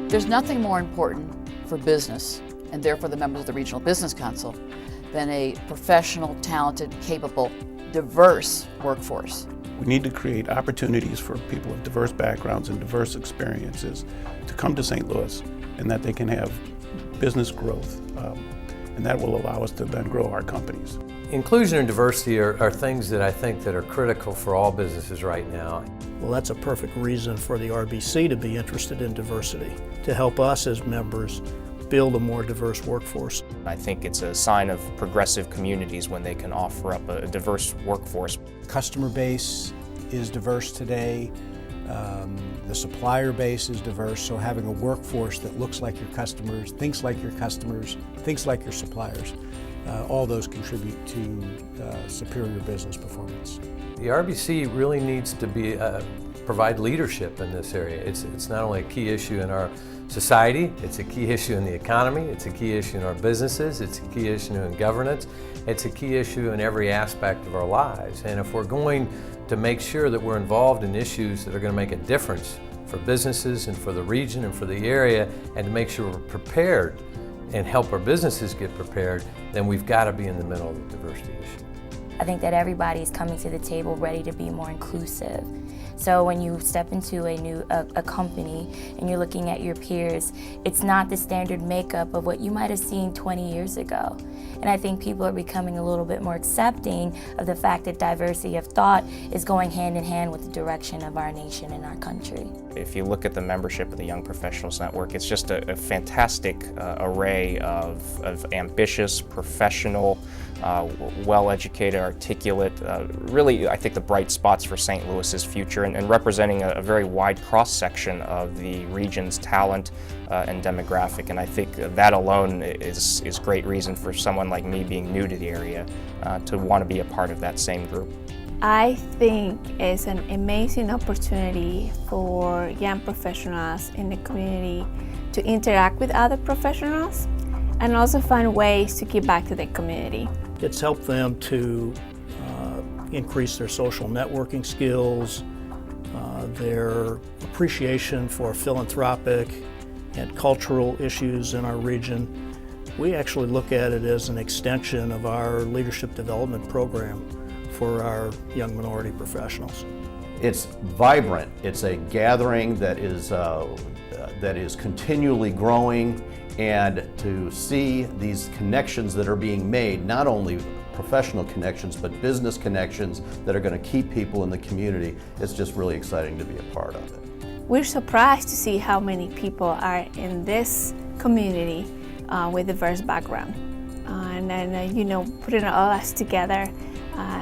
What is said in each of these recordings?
There's nothing more important for business, and therefore the members of the Regional Business Council, than a professional, talented, capable, diverse workforce. We need to create opportunities for people with diverse backgrounds and diverse experiences to come to St. Louis, and that they can have business growth, and that will allow us to then grow our companies. Inclusion and diversity are things that I think that are critical for all businesses right now. Well, that's a perfect reason for the RBC to be interested in diversity, to help us as members build a more diverse workforce. I think it's a sign of progressive communities when they can offer up a diverse workforce. Customer base is diverse today. The supplier base is diverse, so having a workforce that looks like your customers, thinks like your customers, thinks like your suppliers, all those contribute to superior business performance. The RBC really needs to provide leadership in this area. It's not only a key issue in our society, it's a key issue in the economy, it's a key issue in our businesses, it's a key issue in governance, it's a key issue in every aspect of our lives. And if we're going to make sure that we're involved in issues that are going to make a difference for businesses and for the region and for the area, and to make sure we're prepared and help our businesses get prepared, then we've got to be in the middle of the diversity issue. I think that everybody's coming to the table ready to be more inclusive. So when you step into a company and you're looking at your peers, it's not the standard makeup of what you might have seen 20 years ago. And I think people are becoming a little bit more accepting of the fact that diversity of thought is going hand in hand with the direction of our nation and our country. If you look at the membership of the Young Professionals Network, it's just a fantastic array of ambitious, professional, well-educated, articulate, really I think the bright spots for St. Louis's future, and representing a very wide cross-section of the region's talent and demographic. And I think that alone is great reason for someone like me being new to the area to want to be a part of that same group. I think it's an amazing opportunity for young professionals in the community to interact with other professionals and also find ways to give back to the community. It's helped them to increase their social networking skills, their appreciation for philanthropic and cultural issues in our region. We actually look at it as an extension of our leadership development program for our young minority professionals. It's vibrant. It's a gathering that is continually growing, and to see these connections that are being made, not only professional connections, but business connections that are going to keep people in the community, it's just really exciting to be a part of it. We're surprised to see how many people are in this community with diverse background. And then, putting all us together,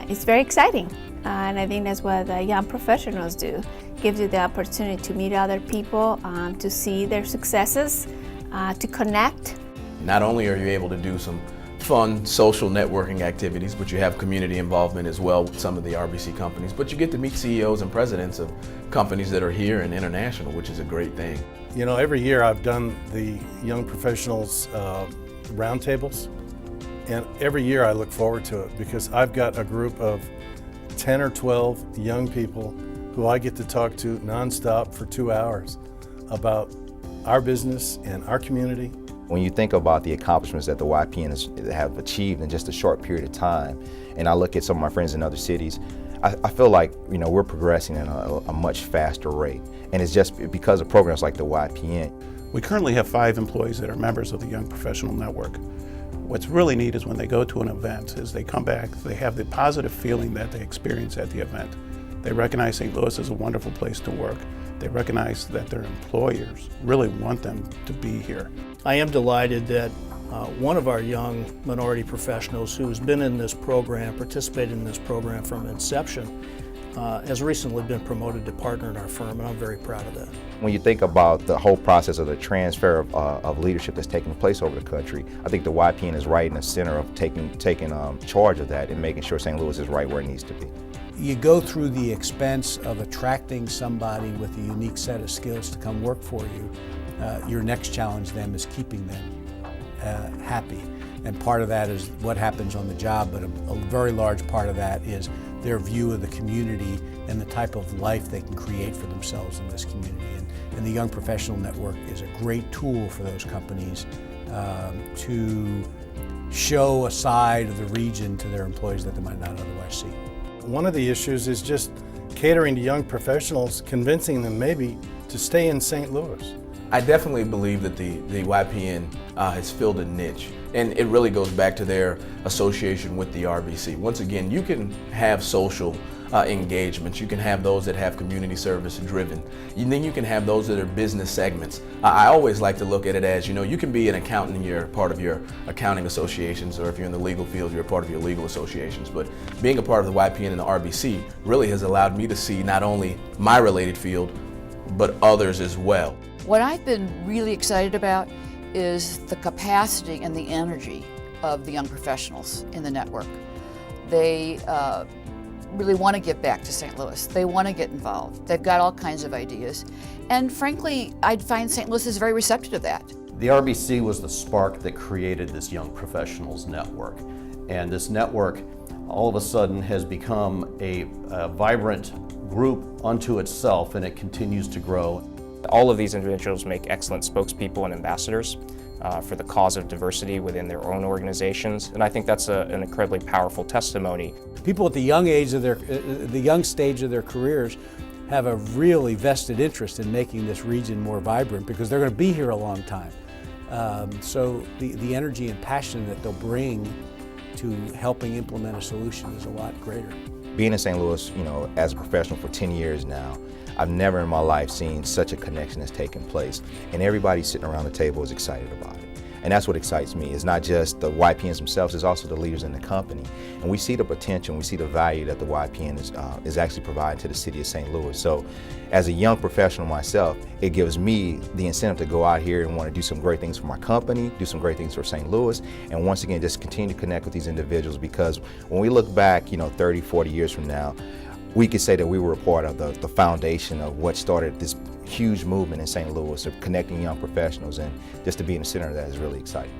it's very exciting. And I think that's what the young professionals do. Gives you the opportunity to meet other people, to see their successes, to connect. Not only are you able to do some fun social networking activities, but you have community involvement as well with some of the RBC companies, but you get to meet CEOs and presidents of companies that are here and international, which is a great thing. You know, every year I've done the Young Professionals roundtables, and every year I look forward to it because I've got a group of 10 or 12 young people who I get to talk to nonstop for 2 hours about our business and our community. When you think about the accomplishments that the YPN have achieved in just a short period of time, and I look at some of my friends in other cities, I feel like we're progressing at a much faster rate, and it's just because of programs like the YPN. We currently have 5 employees that are members of the Young Professional Network. What's really neat is when they go to an event, is they come back, they have the positive feeling that they experience at the event. They recognize St. Louis is a wonderful place to work. They recognize that their employers really want them to be here. I am delighted that one of our young minority professionals who's been in this program, participated in this program from inception, has recently been promoted to partner in our firm, and I'm very proud of that. When you think about the whole process of the transfer of leadership that's taking place over the country, I think the YPN is right in the center of taking charge of that and making sure St. Louis is right where it needs to be. You go through the expense of attracting somebody with a unique set of skills to come work for you. Your next challenge then is keeping them happy. And part of that is what happens on the job, but a very large part of that is their view of the community and the type of life they can create for themselves in this community. And the Young Professional Network is a great tool for those companies to show a side of the region to their employees that they might not otherwise see. One of the issues is just catering to young professionals, convincing them maybe to stay in St. Louis. I definitely believe that the YPN has filled a niche, and it really goes back to their association with the RBC. Once again, you can have social engagements, you can have those that have community service driven, and then you can have those that are business segments. I always like to look at it as, you can be an accountant and you're part of your accounting associations, or if you're in the legal field, you're a part of your legal associations. But being a part of the YPN and the RBC really has allowed me to see not only my related field, but others as well. What I've been really excited about is the capacity and the energy of the young professionals in the network. They really want to give back to St. Louis. They want to get involved. They've got all kinds of ideas. And frankly, I'd find St. Louis is very receptive to that. The RBC was the spark that created this Young Professionals Network. And this network all of a sudden has become a vibrant group unto itself, and it continues to grow. All of these individuals make excellent spokespeople and ambassadors for the cause of diversity within their own organizations, and I think that's an incredibly powerful testimony. People at the young stage of their careers have a really vested interest in making this region more vibrant because they're going to be here a long time. So the energy and passion that they'll bring to helping implement a solution is a lot greater. Being in St. Louis, as a professional for 10 years now, I've never in my life seen such a connection that's taken place, and everybody sitting around the table is excited about it. And that's what excites me. It's not just the YPNs themselves, it's also the leaders in the company. And we see the potential, we see the value that the YPN is actually providing to the city of St. Louis. So as a young professional myself, it gives me the incentive to go out here and want to do some great things for my company, do some great things for St. Louis, and once again, just continue to connect with these individuals, because when we look back, 30, 40 years from now, we could say that we were a part of the foundation of what started this huge movement in St. Louis of connecting young professionals, and just to be in the center of that is really exciting.